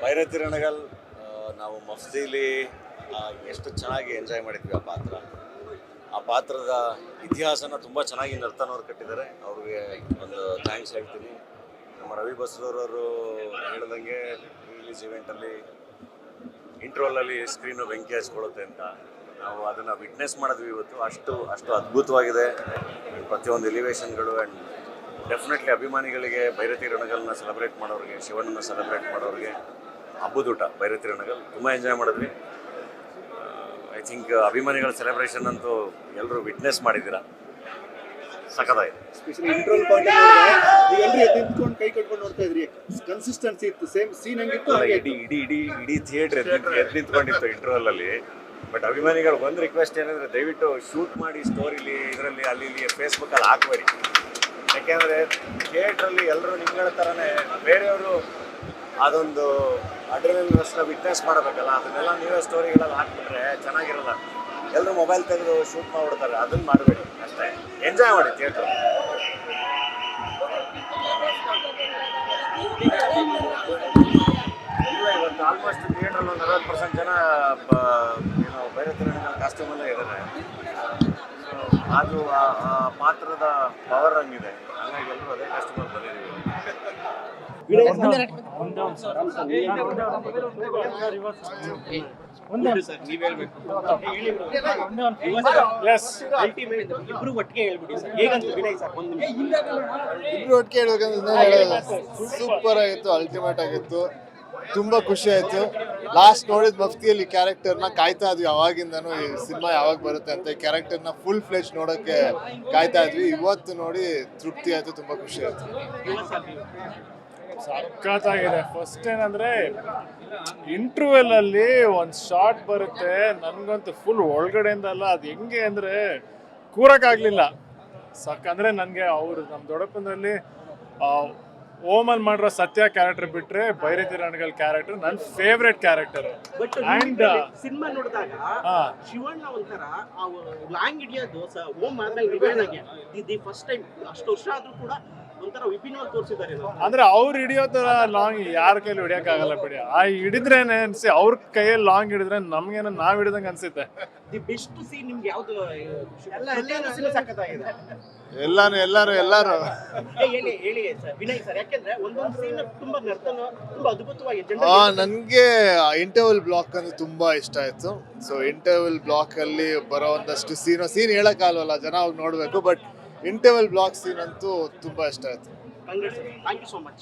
ಭೈರತಿ ರಣಗಲ್ ನಾವು ಮಫ್ತಿಲಿ ಎಷ್ಟು ಚೆನ್ನಾಗಿ ಎಂಜಾಯ್ ಮಾಡಿದ್ವಿ ಆ ಪಾತ್ರದ ಇತಿಹಾಸನ ತುಂಬ ಚೆನ್ನಾಗಿ ನರ್ತನವ್ರು ಕಟ್ಟಿದ್ದಾರೆ. ಅವ್ರಿಗೆ ಒಂದು ಥ್ಯಾಂಕ್ಸ್ ಹೇಳ್ತೀನಿ. ನಮ್ಮ ರವಿ ಬಸ್ರೂರವರು ಹೇಳ್ದಂಗೆ ರಿಲೀಸ್ ಇವೆಂಟಲ್ಲಿ ಇಂಟ್ರೋಲಲ್ಲಿ ಸ್ಕ್ರೀನು ಬೆಂಕಿ ಹಚ್ಕೊಳ್ಳುತ್ತೆ ಅಂತ ನಾವು ಅದನ್ನು ವಿಟ್ನೆಸ್ ಮಾಡಿದ್ವಿ ಇವತ್ತು. ಅಷ್ಟು ಅದ್ಭುತವಾಗಿದೆ ಪ್ರತಿಯೊಂದು ಎಲಿವೇಶನ್ಗಳು. ಆ್ಯಂಡ್ ಡೆಫಿನೆಟ್ಲಿ ಅಭಿಮಾನಿಗಳಿಗೆ ಭೈರತಿ ರಣಗಲ್ನ ಸೆಲೆಬ್ರೇಟ್ ಮಾಡೋರಿಗೆ, ಶಿವಣ್ಣನ ಸೆಲೆಬ್ರೇಟ್ ಮಾಡೋರಿಗೆ ಹಬ್ಬದೂಟ ಭೈರತಿ ರಣಗಲ್ ತುಂಬ ಎಂಜಾಯ್ ಮಾಡಿದ್ವಿ. ಐ ಥಿಂಕ್ ಅಭಿಮಾನಿಗಳ ಸೆಲೆಬ್ರೇಷನ್ ಅಂತೂ ಎಲ್ಲರೂ ವಿಟ್ನೆಸ್ ಮಾಡಿದ್ದೀರಾ, ಸಖತ್ತಾಗಿದೆ. ಸ್ಪೆಷಲಿ ಇಂಟ್ರೋಲ್ ಪಾಯಿಂಟ್ ಎಲ್ಲರೂ ಎದ್ದು ಕೈ ಕಟ್ಕೊಂಡು ನೋಡ್ತಾ ಇದ್ರಿ, ಕನ್ಸಿಸ್ಟೆನ್ಸಿ ಇತ್ತು, ಸೇಮ್ ಸೀನ್ ಹೆಂಗಿತ್ತು ಇಡೀ ಥಿಯೇಟರ್ ಎದ್ದು ನಿಂತ್ಕೊಂಡಿತ್ತು ಇಂಟ್ರೋಲಲ್ಲಿ. ಬಟ್ ಅಭಿಮಾನಿಗಳು ಒಂದು ರಿಕ್ವೆಸ್ಟ್ ಏನಂದರೆ ದಯವಿಟ್ಟು ಶೂಟ್ ಮಾಡಿ ಸ್ಟೋರಿಲಿ ಇದರಲ್ಲಿ ಅಲ್ಲಿ ಫೇಸ್ಬುಕ್ಕಲ್ಲಿ ಹಾಕಬೇಡಿ. ಯಾಕೆಂದರೆ ಥಿಯೇಟ್ರಲ್ಲಿ ಎಲ್ಲರೂ ನಿಮ್ಗಳ ಥರನೇ ಬೇರೆಯವರು ಅದೊಂದು ಅಡ್ರಿನಲಿನ್ ರಶ್ನ ವಿಟ್ನೆಸ್ ಮಾಡಬೇಕಲ್ಲ, ಅದನ್ನೆಲ್ಲ ನೀವೇ ಸ್ಟೋರಿಗಳಲ್ಲಿ ಹಾಕ್ಬಿಟ್ರೆ ಚೆನ್ನಾಗಿರಲ್ಲ. ಎಲ್ಲರೂ ಮೊಬೈಲ್ ತೆಗೆದು ಶೂಟ್ ಮಾಡಿಬಿಡ್ತಾರೆ, ಅದನ್ನು ಮಾಡಬೇಡಿ ಅಷ್ಟೇ. ಎಂಜಾಯ್ ಮಾಡಿ ಥಿಯೇಟ್ರ್. ಇಲ್ಲ, ಇವತ್ತು ಆಲ್ಮೋಸ್ಟ್ ಥಿಯೇಟ್ರಲ್ಲಿ ಒಂದು 40% ಜನ ಭೈರತಿ ರಣಗಲ್ ಕಾಸ್ಟ್ಯೂಮಲ್ಲೇ ಇದ್ದಾರೆ. ಅದು ಆ ಪಾತ್ರದ ಪವರ್ ಹಂಗಿದೆ, ಹಾಗಾಗಿ ಎಲ್ಲರೂ ಅದೇ ಕಾಸ್ಟ್ಯೂಮಲ್ಲಿ ಬಂದಿದ್ದೀವಿ. ಇಬ್ರು ಒಟ್ಟಿಗೆ ಹೇಳ್ಬಿಡಿ ಸರ್, ಹೇಗಂತ ವಿನಯ್ ಸರ್ ಒಂದು ಇಬ್ರು ಒಟ್ಟಿಗೆ ಹೇಳ್ಬೇಕಂದ್ರೆ ಸೂಪರ್ ಆಗಿತ್ತು, ಅಲ್ಟಿಮೇಟ್ ಆಗಿತ್ತು, ತುಂಬಾ ಖುಷಿ ಆಯ್ತು. ಲಾಸ್ಟ್ ನೋಡಿದ ಮಫ್ತಿಯಲ್ಲಿ ಕ್ಯಾರೆಕ್ಟರ್ನ ಕಾಯ್ತಾ ಇದ್ವಿ, ಅವಾಗಿಂದನೂ ಈ ಸಿನಿಮಾ ಯಾವಾಗ ಬರುತ್ತೆ ಅಂತ. ಈ ಕ್ಯಾರೆಕ್ಟರ್ನ ಫುಲ್ ಫ್ಲೆಶ್ ನೋಡೋಕ್ಕೆ ಕಾಯ್ತಾ ಇದ್ವಿ. ಇವತ್ತು ನೋಡಿ ತೃಪ್ತಿ ಆಯ್ತು, ತುಂಬಾ ಖುಷಿ ಆಯ್ತು. ಸಖತ್ತಾಗಿದೆ. ಫಸ್ಟ್ ಏನಂದ್ರೆ ಇಂಟರ್ವೆಲ್ ಅಲ್ಲಿ ಒಂದು ಶಾರ್ಟ್ ಬರುತ್ತೆ, ನನ್ಗಂತೂ ಫುಲ್ ಒಳಗಡೆಯಿಂದಲ್ಲ, ಅದು ಹೆಂಗೆ ಅಂದ್ರೆ ಕೂರಕ್ಕಾಗ್ಲಿಲ್ಲ. ಅಂದ್ರೆ ನನಗೆ ಅವರು ನಮ್ಮ ದೊಡ್ಡಪ್ಪನಲ್ಲಿ ಓಮನ್ ಮಾಡಿರೋ ಸತ್ಯ ಕ್ಯಾರೆಕ್ಟರ್ ಬಿಟ್ರೆ ಭೈರತಿ ರಣಗಲ್ ಕ್ಯಾರೆಕ್ಟರ್ ನನ್ನ ಫೇವ್ರೆಟ್ ಕ್ಯಾರೆಕ್ಟರ್. ಅಂಡ್ ಸಿನಿಮಾ ನೋಡಿದಾಗ ಶಿವಣ್ಣ ಒಂಥರ ಲಾಂಗ್ ಹಿಡಿಯೋದು ಓಮ್ ಆದ್ಮೇಲೆ ರಿವೈನ್ ಆಗಿ ದಿ ಫಸ್ಟ್ ಟೈಮ್ ಅಷ್ಟು ವರ್ಷ ಆದ್ರೂ ಕೂಡ ಒಂಥರ ವಿಭಿನ್ನವಾಗಿ ತೋರಿಸಿದ್ದಾರೆ. ಅಂದ್ರೆ ಅವ್ರು ಹಿಡಿಯೋ ತರ ಲಾಂಗ್ ಯಾರ ಕೈಲಿ ಹಿಡಿಯೋಕ್ಕಾಗಲ್ಲ ಬಿಡಿ. ಹಿಡಿದ್ರೇನೆ ಅನ್ಸಿ, ಅವ್ರ ಕೈಯಲ್ಲಿ ಲಾಂಗ್ ಹಿಡಿದ್ರೆ ನಮ್ಗೇನೋ ನಾವ್ ಹಿಡಿದಂಗೆ ಅನ್ಸುತ್ತೆ. ದಿ ಬೆಸ್ಟ್ ಸೀನ್ ನಿಮ್ಗೆ ಯಾವ್ದು? ಸಖತ್ತಾಗಿದೆ ಎಲ್ಲಾರು ಹೇಳಿ ಸರ್ ವಿನಯ್ ಸರ್, ಯಾಕೆಂದ್ರೆ ಒಂದೊಂದು ಸೀನ್ ತುಂಬಾ ನರ್ತನ ತುಂಬಾ ಅದ್ಭುತವಾಗಿ. ನನ್ಗೆ ಇಂಟರ್ವಲ್ ಬ್ಲಾಕ್ ಅಂದ್ರೆ ತುಂಬಾ ಇಷ್ಟ ಆಯ್ತು. ಸೊ ಇಂಟರ್ವಲ್ ಬ್ಲಾಕ್ ಅಲ್ಲಿ ಬರೋ ಒಂದಷ್ಟು ಸೀನ್ ಹೇಳಕ್ಕಾಗಲ್ವಲ್ಲ, ಜನ ಹೋಗಿ ನೋಡ್ಬೇಕು. ಬಟ್ ಇಂಟರ್ವಲ್ ಬ್ಲಾಕ್ ಸೀನ್ ಅಂತೂ ತುಂಬಾ ಇಷ್ಟ ಆಯ್ತು. Thank you so much.